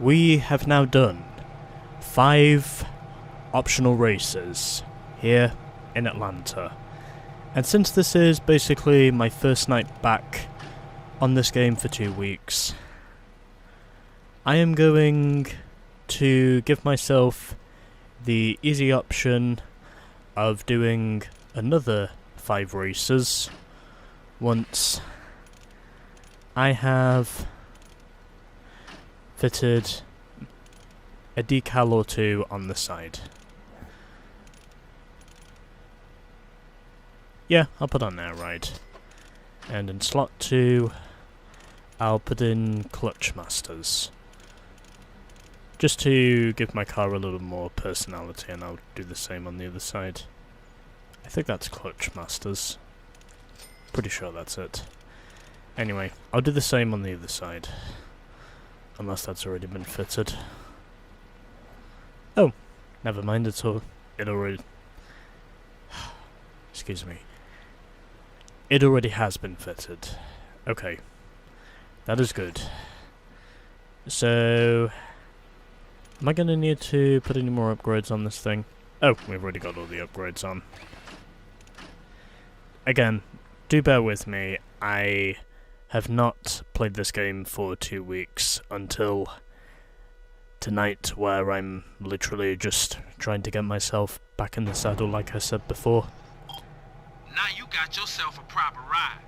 We have now done 5 optional races here in Atlanta. And since this is basically my first night back on this game for 2 weeks, I am going to give myself the easy option of doing another 5 races once I have fitted a decal or 2 on the side. Yeah, I'll put on air ride. And in slot 2, I'll put in clutch masters. Just to give my car a little more personality, and I'll do the same on the other side. I think that's clutch masters. Pretty sure that's it. Anyway, I'll do the same on the other side. Unless that's already been fitted. Oh, never mind, it already... Excuse me. It already has been fitted. Okay. That is good. So... am I going to need to put any more upgrades on this thing? Oh, we've already got all the upgrades on. Again, do bear with me. I have not played this game for 2 weeks until tonight, where I'm literally just trying to get myself back in the saddle like I said before. Now you got yourself a proper ride.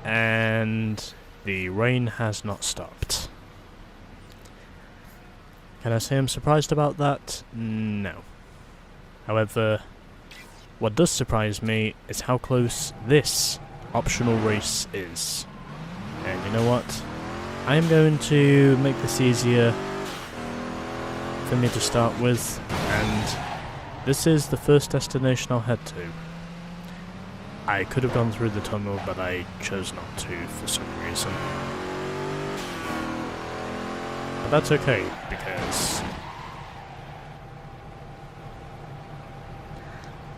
And the rain has not stopped. Can I say I'm surprised about that? No. However, what does surprise me is how close this optional race is. And you know what? I am going to make this easier for me to start with, and this is the first destination I'll head to. I could have gone through the tunnel, but I chose not to for some reason. But that's okay, because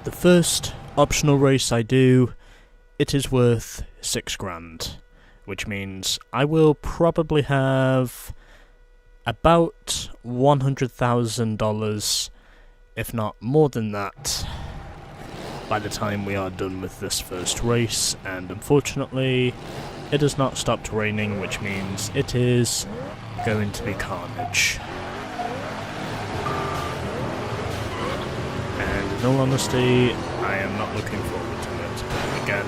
the first optional race I do, it is worth $6,000, which means I will probably have about $100,000, if not more than that, by the time we are done with this first race. And unfortunately, it has not stopped raining, which means it is going to be carnage. And in all honesty, I am not looking forward to it. But again,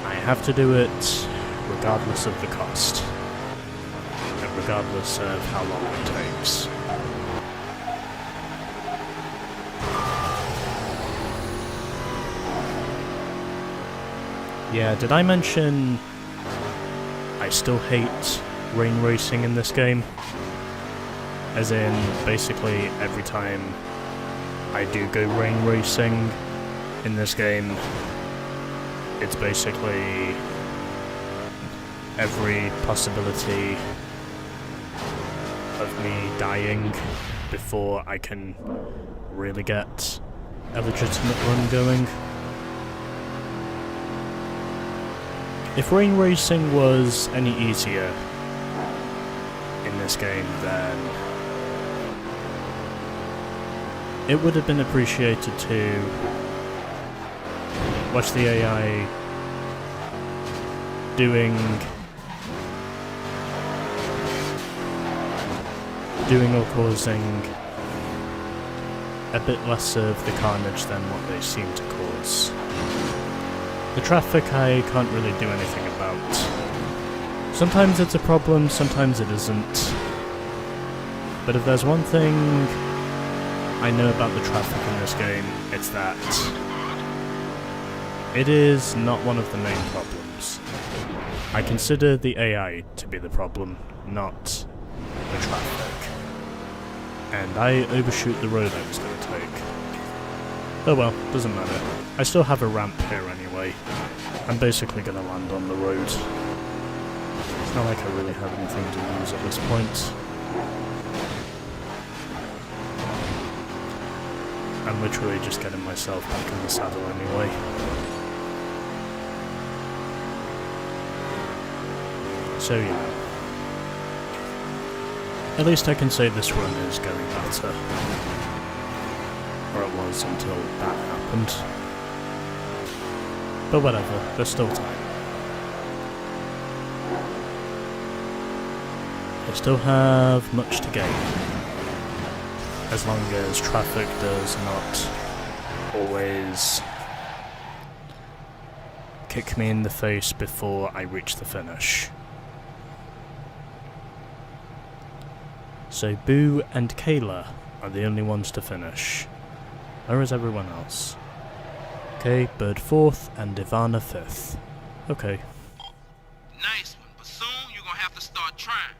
I have to do it regardless of the cost, and regardless of how long it takes. Yeah, did I mention I still hate rain racing in this game? As in, basically every time I do go rain racing in this game, it's basically every possibility of me dying before I can really get a legitimate run going. If rain racing was any easier in this game, then it would have been appreciated to watch the AI doing or causing a bit less of the carnage than what they seem to cause. The traffic I can't really do anything about. Sometimes it's a problem, sometimes it isn't. But if there's one thing I know about the traffic in this game, it's that it is not one of the main problems. I consider the AI to be the problem, not the traffic. And I overshoot the road I was going to take. Oh well, doesn't matter. I still have a ramp here anyway. I'm basically going to land on the road. It's not like I really have anything to lose at this point. I'm literally just getting myself back in the saddle anyway. So yeah. At least I can say this run is going better. Or it was until that happened. But whatever, there's still time. I still have much to gain. As long as traffic does not always kick me in the face before I reach the finish. So Boo and Kayla are the only ones to finish. Where is everyone else? Okay, Bird 4th and Ivana 5th. Okay. Nice one, but soon you're gonna have to start trying.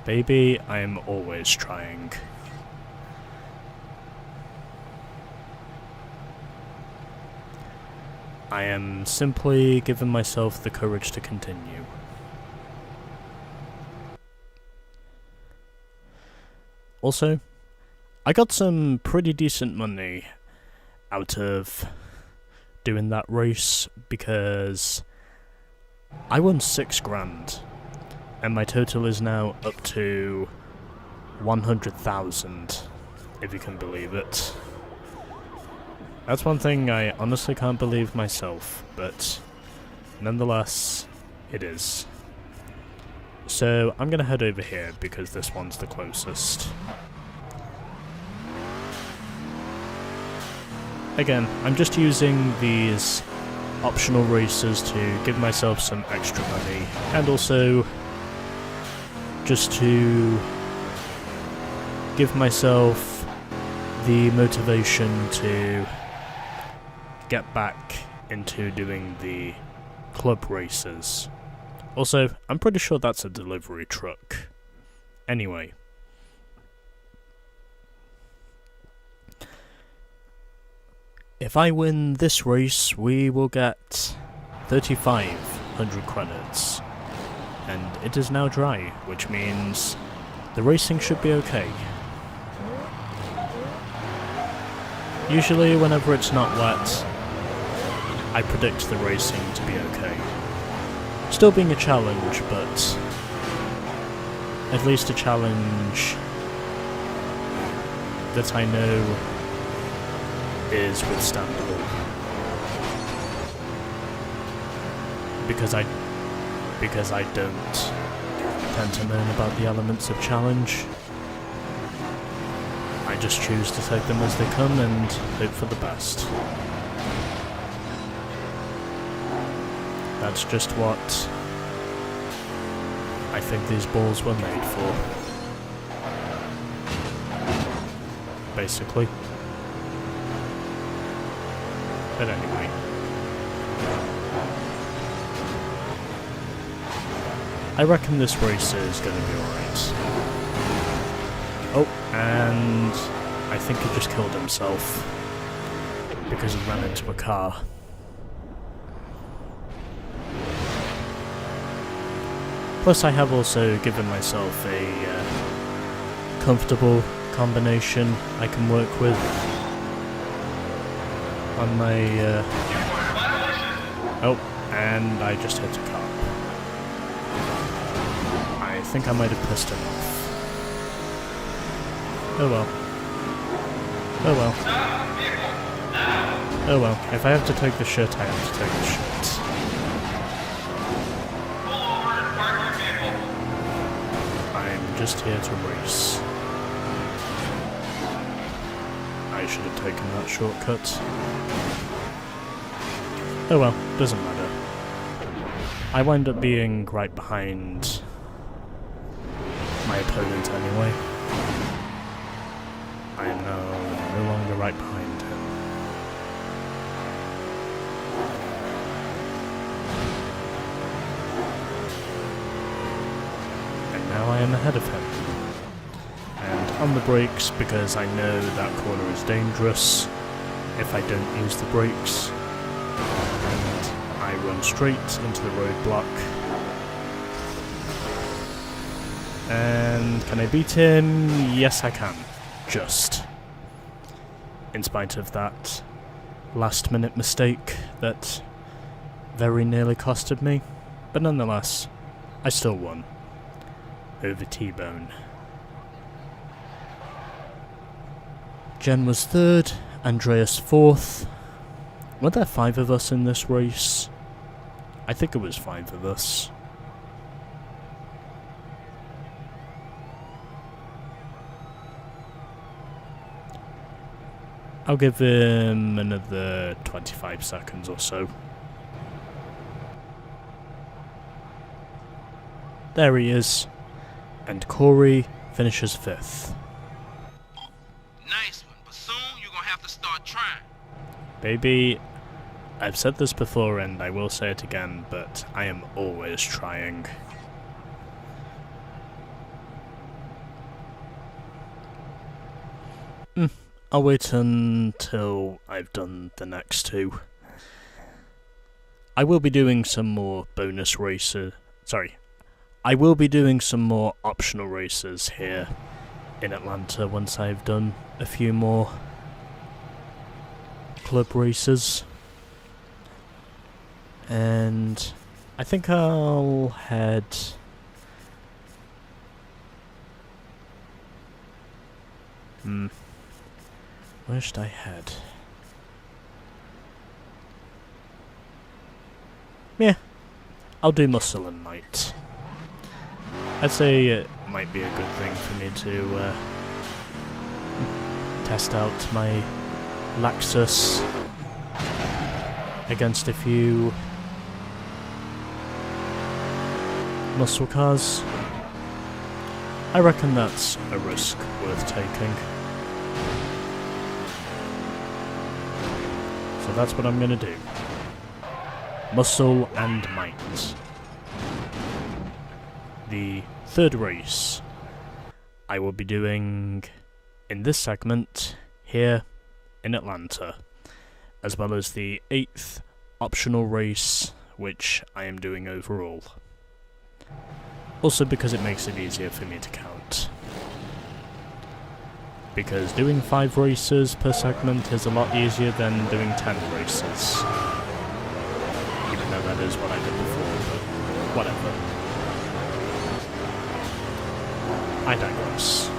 Baby, I am always trying. I am simply giving myself the courage to continue. Also, I got some pretty decent money out of doing that race because I won 6 grand and my total is now up to 100,000, if you can believe it. That's one thing I honestly can't believe myself, but nonetheless, it is. So I'm gonna head over here because this one's the closest. Again, I'm just using these optional races to give myself some extra money, and also just to give myself the motivation to get back into doing the club races. Also, I'm pretty sure that's a delivery truck. Anyway. If I win this race, we will get 3,500 credits. And it is now dry, which means the racing should be okay. Usually, whenever it's not wet, I predict the racing to be okay. Still being a challenge, but at least a challenge that I know is withstandable. Because I don't tend to learn about the elements of challenge. I just choose to take them as they come and hope for the best. That's just what I think these balls were made for. Basically. But anyway. I reckon this race is going to be alright. Oh, and I think he just killed himself because he ran into a car. Plus I have also given myself a comfortable combination I can work with on my... Oh, and I just hit a car. I think I might have pissed him off. Oh well. Oh well. Oh well, if I have to take the shit, I have to take the shit. I'm just here to race. I should have taken that shortcut. Oh well, doesn't matter. I wind up being right behind my opponent anyway. I am now no longer right behind him. And now I am ahead of him. And on the brakes, because I know that corner is dangerous if I don't use the brakes. And I run straight into the roadblock. And can I beat him? Yes, I can. Just. In spite of that last-minute mistake that very nearly costed me. But nonetheless, I still won. over T-Bone. Jen was 3rd, Andreas 4th. Were there 5 of us in this race? I think it was 5 of us. I'll give him another 25 seconds or so. There he is. And Corey finishes 5th. Nice one, but soon you're gonna have to start trying. Baby, I've said this before and I will say it again, but I am always trying. I'll wait until I've done the next 2. I will be doing some more bonus races. I will be doing some more optional races here in Atlanta once I've done a few more club races. And I think I'll head... Where should I head? Yeah, I'll do Muscle and Might. I'd say it might be a good thing for me to test out my Lexus against a few muscle cars. I reckon that's a risk worth taking. So that's what I'm gonna do. Muscle and Might. The 3rd race I will be doing in this segment here in Atlanta, as well as the 8th optional race which I am doing overall. Also because it makes it easier for me to count. Because doing 5 races per segment is a lot easier than doing 10 races. Even though that is what I did before, but whatever. I digress.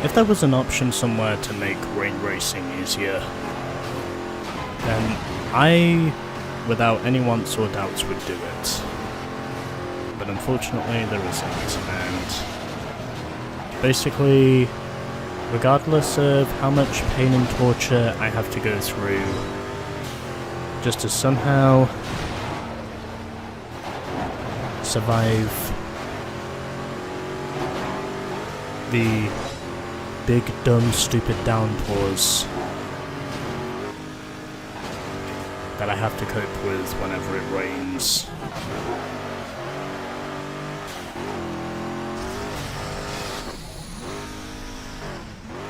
If there was an option somewhere to make rain racing easier, then I, without any wants or doubts, would do it. But unfortunately there isn't, and basically, regardless of how much pain and torture I have to go through, just to somehow survive the big, dumb, stupid downpours that I have to cope with whenever it rains.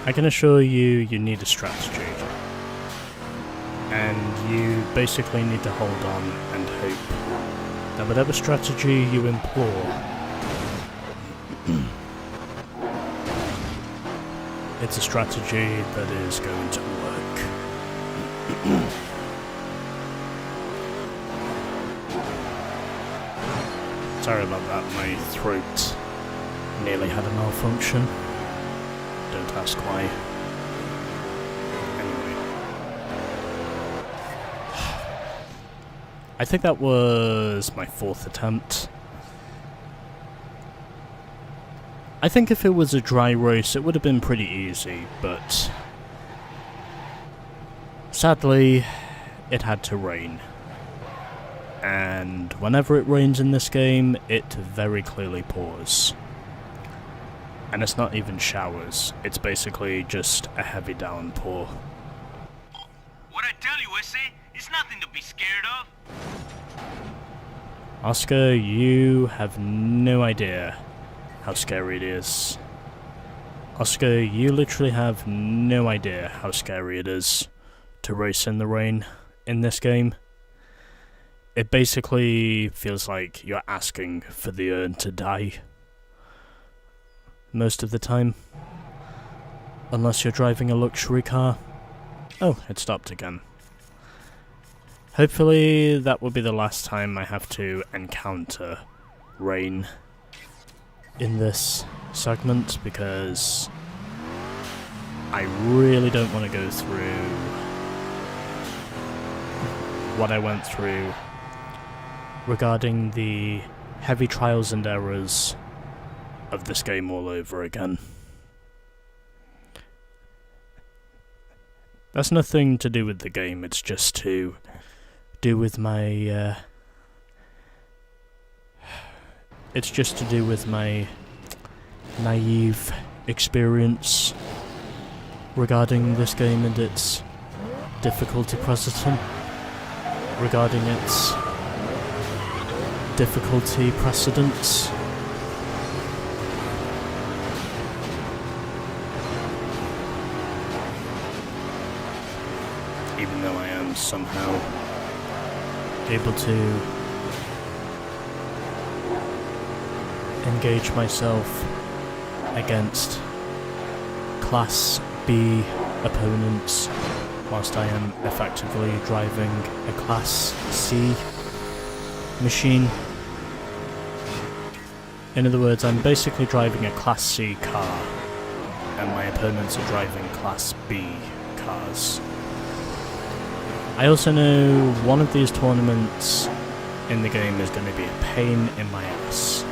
I can assure you, you need a strategy. And you basically need to hold on and hope that whatever strategy you employ, it's a strategy that is going to work. Sorry about that, my throat nearly had a malfunction. Don't ask why. Anyway. I think that was my 4th attempt. I think if it was a dry race, it would have been pretty easy, but sadly, it had to rain. And whenever it rains in this game, it very clearly pours. And it's not even showers, it's basically just a heavy downpour. What I tell you, Issy, it's nothing to be scared of. Oscar, you have no idea how scary it is. Oscar, you literally have no idea how scary it is to race in the rain in this game. It basically feels like you're asking for the urn to die most of the time. Unless you're driving a luxury car. Oh, it stopped again. Hopefully that will be the last time I have to encounter rain in this segment, because I really don't want to go through what I went through regarding the heavy trials and errors of this game all over again. That's nothing to do with the game, it's just to do with my it's just to do with my naive experience regarding this game and its difficulty precedent. Regarding its difficulty precedents. Even though I am somehow able to engage myself against Class B opponents whilst I am effectively driving a Class C machine. In other words, I'm basically driving a Class C car and my opponents are driving Class B cars. I also know one of these tournaments in the game is going to be a pain in my ass,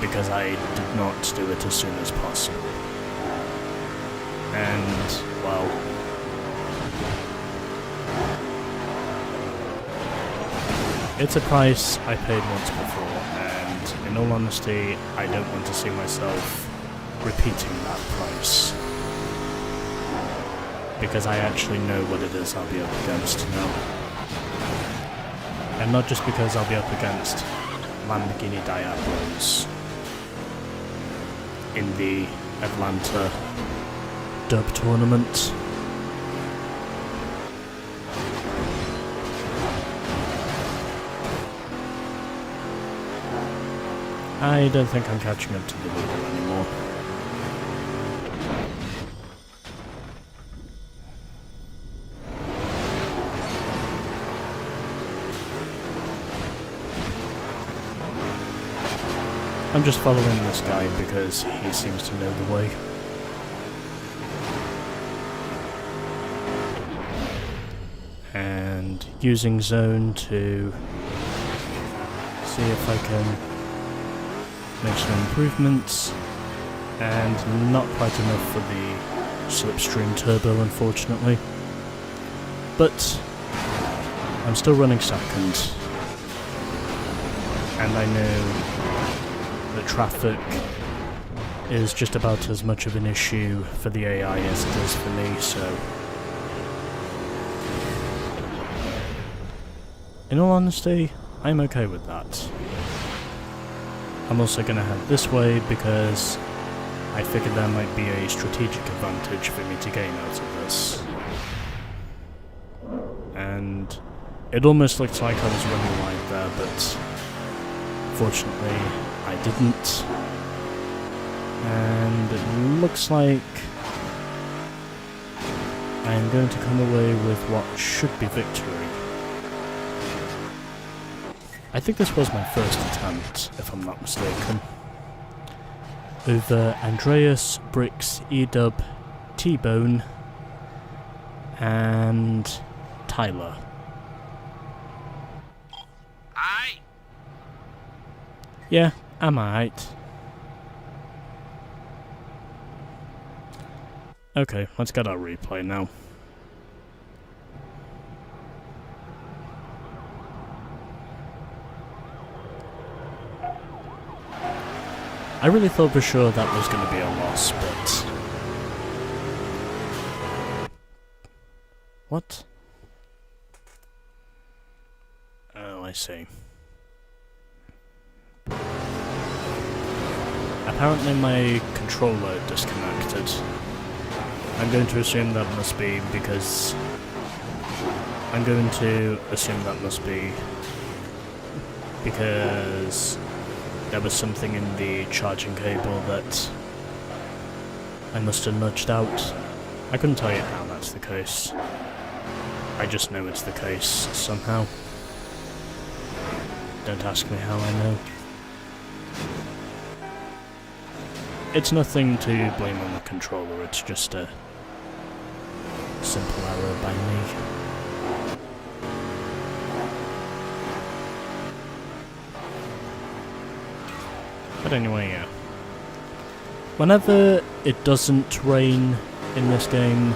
because I did not do it as soon as possible. And, well, it's a price I paid once before, and in all honesty, I don't want to see myself repeating that price. Because I actually know what it is I'll be up against now. And not just because I'll be up against Lamborghini Diablos in the Atlanta Dub Tournament. I don't think I'm catching up to the leader anymore. I'm just following this guy because he seems to know the way. And using zone to see if I can make some improvements, and not quite enough for the slipstream turbo, unfortunately. But I'm still running second, and I know the traffic is just about as much of an issue for the AI as it is for me, so in all honesty, I'm okay with that. I'm also going to head this way because I figured there might be a strategic advantage for me to gain out of this. And it almost looked like I was running wide there, but fortunately I didn't. And it looks like I'm going to come away with what should be victory. I think this was my first attempt, if I'm not mistaken. Over Andreas, Bricks, E-Dub, T-Bone, and Tyler. Aye. Yeah, I'm alright. Okay, let's get our replay now. I really thought for sure that was going to be a loss, but... What? Oh, I see. Apparently my controller disconnected. I'm going to assume that must be because I'm going to assume that must be because there was something in the charging cable that I must have nudged out. I couldn't tell you how that's the case. I just know it's the case somehow. Don't ask me how I know. It's nothing to blame on the controller, it's just a simple error by me. But anyway, yeah. Whenever it doesn't rain in this game,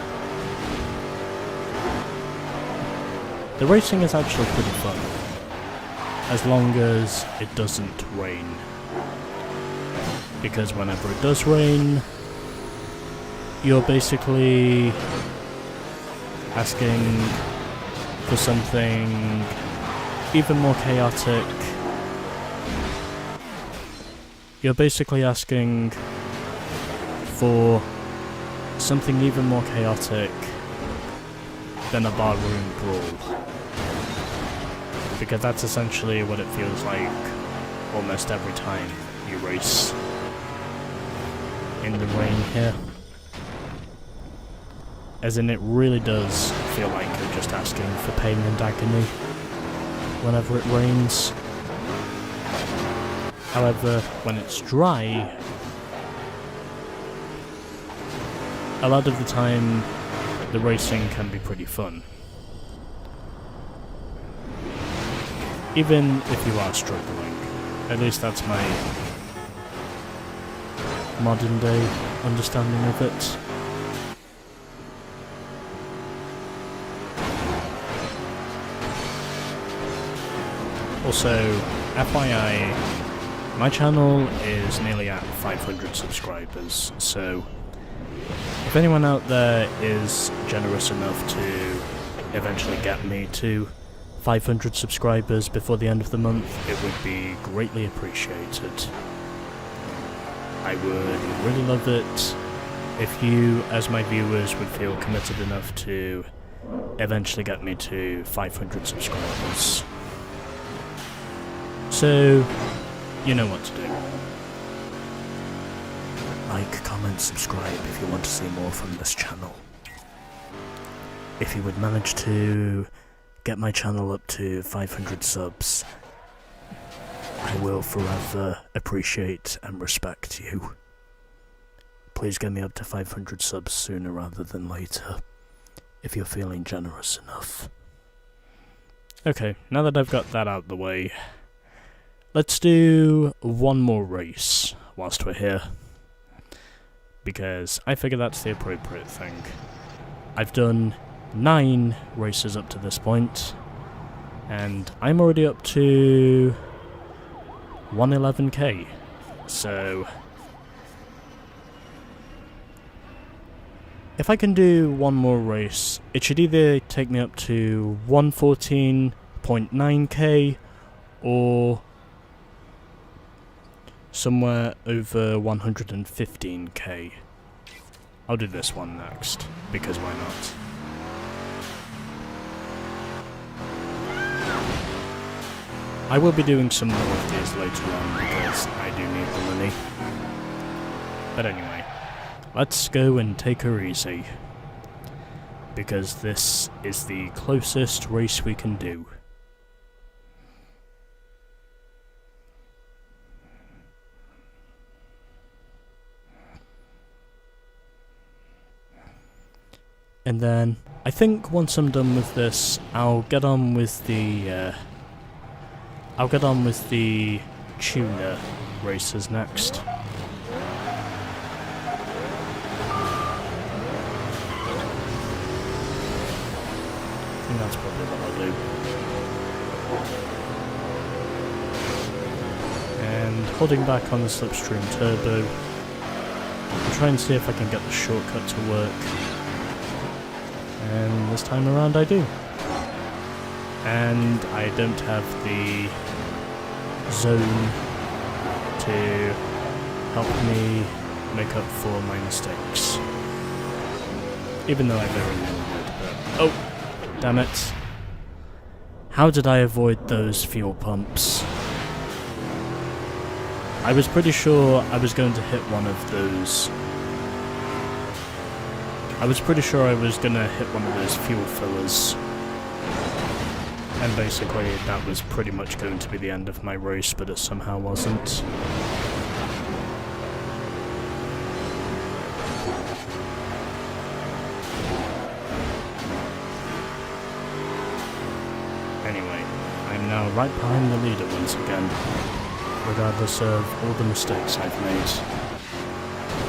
the racing is actually pretty fun. As long as it doesn't rain. Because whenever it does rain, you're basically asking for something even more chaotic. You're basically asking for something even more chaotic than a barroom brawl. Because that's essentially what it feels like almost every time you race in the rain here. As in, it really does feel like you're just asking for pain and agony whenever it rains. However, when it's dry, a lot of the time the racing can be pretty fun. Even if you are struggling. At least that's my modern day understanding of it. Also, FYI, my channel is nearly at 500 subscribers, so if anyone out there is generous enough to eventually get me to 500 subscribers before the end of the month, it would be greatly appreciated. I would really love it if you, as my viewers, would feel committed enough to eventually get me to 500 subscribers. So, you know what to do. Like, comment, subscribe if you want to see more from this channel. If you would manage to get my channel up to 500 subs, I will forever appreciate and respect you. Please get me up to 500 subs sooner rather than later, if you're feeling generous enough. Okay, now that I've got that out of the way, let's do one more race whilst we're here, because I figure that's the appropriate thing. I've done 9 races up to this point, and I'm already up to 111k, so if I can do one more race, it should either take me up to 114.9k or somewhere over 115k. I'll do this one next, because why not? I will be doing some more of these later on because I do need the money. But anyway, let's go and take her easy, because this is the closest race we can do. And then, I think once I'm done with this, I'll get on with the tuner races next. I think that's probably what I'll do. And holding back on the slipstream turbo, I'll try and see if I can get the shortcut to work. And this time around I do. And I don't have the zone to help me make up for my mistakes. Even though I very well would, but... Oh! Damn it. How did I avoid those fuel pumps? I was pretty sure I was going to hit one of those. I was pretty sure I was going to hit one of those fuel fillers. And basically that was pretty much going to be the end of my race, but it somehow wasn't. Anyway, I'm now right behind the leader once again, regardless of all the mistakes I've made.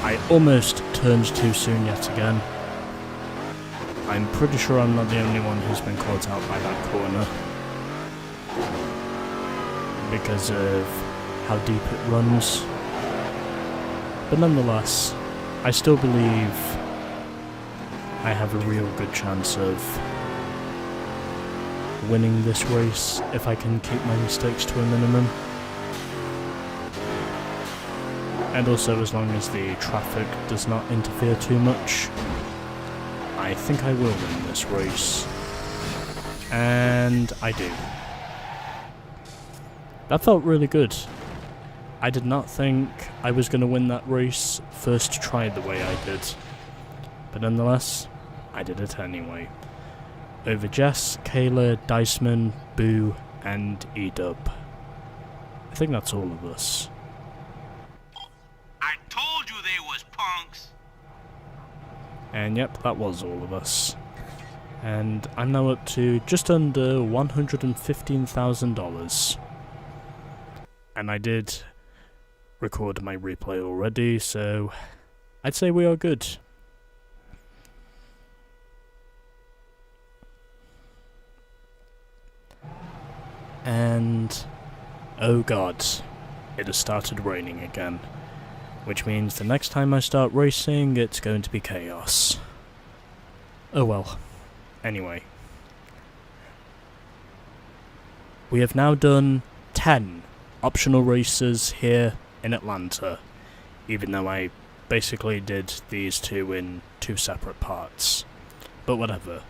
I almost turned too soon yet again. I'm pretty sure I'm not the only one who's been caught out by that corner, because of how deep it runs. But nonetheless, I still believe I have a real good chance of winning this race if I can keep my mistakes to a minimum. And also as long as the traffic does not interfere too much, I think I will win this race. And I do. That felt really good. I did not think I was going to win that race first try the way I did. But nonetheless, I did it anyway. Over Jess, Kayla, Diceman, Boo, and Edub. I think that's all of us. I told you they was punks. And yep, that was all of us. And I'm now up to just under $115,000. And I did record my replay already, so I'd say we are good. And oh god, it has started raining again. Which means the next time I start racing, it's going to be chaos. Oh well. Anyway. We have now done 10 optional races here in Atlanta, even though I basically did these two in 2 separate parts. But whatever.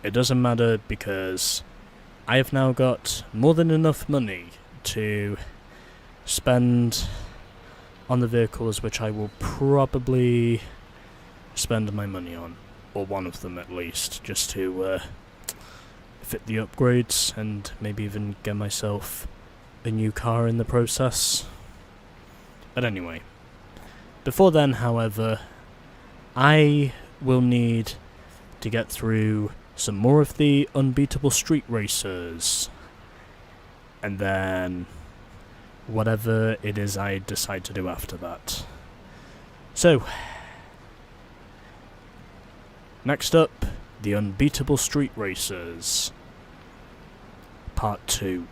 It doesn't matter because I have now got more than enough money to spend on the vehicles which I will probably spend my money on, or one of them at least, just to fit the upgrades and maybe even get myself a new car in the process. But anyway, before then, however, I will need to get through some more of the unbeatable street racers, and then whatever it is I decide to do after that. So, next up, the unbeatable street racers, part 2.